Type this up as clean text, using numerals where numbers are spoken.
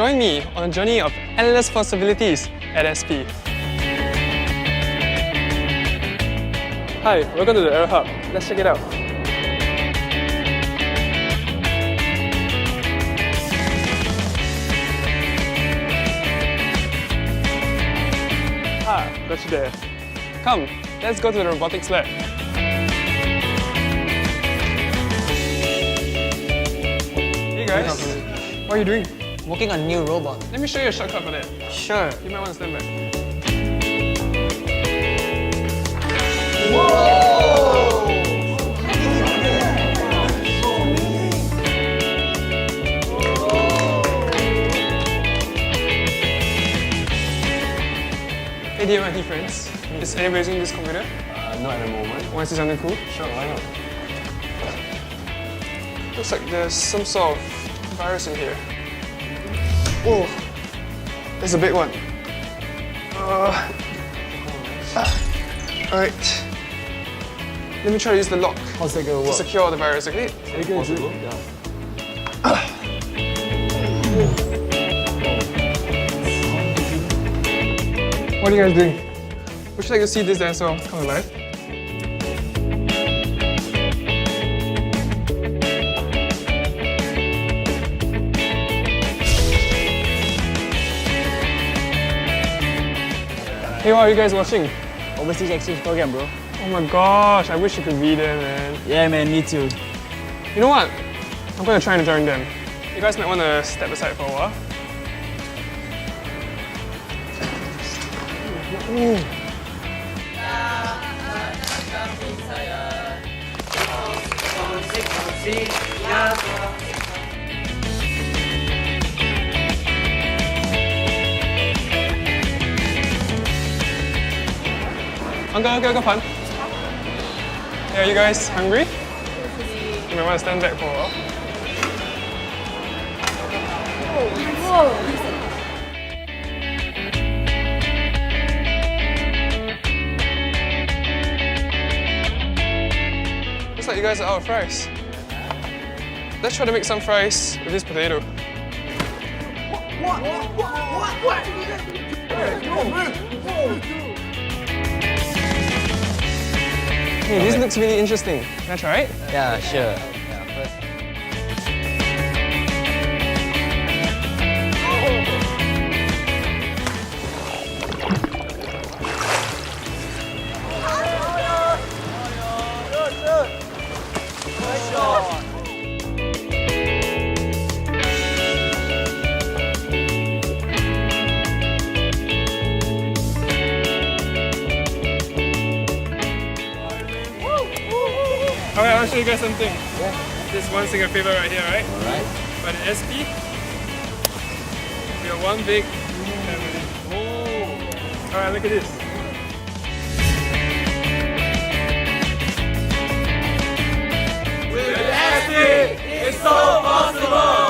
join me on a journey of endless possibilities at SP. Hi, welcome to the Aero Hub. Let's check it out. Got you there. Come, let's go to the robotics lab. Hey guys, what are you doing? Working on a new robot. Let me show you a shortcut for that. Sure. You might want to stand back. Hey dear MIT friends, is anybody using this computer? Not at the moment. Want to see something cool? Sure, why not? Looks like there's some sort of virus in here. Oh, there's a big one. Alright. Let me try to use the lock How's that gonna to work? secure the virus, okay? Possible? Yeah. What are you guys doing? Would you like to see this dinosaur come alive? Hey, what are you guys watching? Overseas exchange program, bro. Oh my gosh, I wish you could be there, man. Yeah, man, me too. You know what? I'm gonna try and join them. You guys might want to step aside for a while. Uncle Pan. Yeah, you guys hungry? You might want to stand back for a while. Looks like you guys are out of fries. Let's try to make some fries with this potato. Hey, this looks really interesting. Can I try it? Yeah, sure. Alright, I'll show you guys something. This one single paper right here, right? Alright. By the SP, we are one big family. Oh! Alright, look at this. With SP, it's so possible!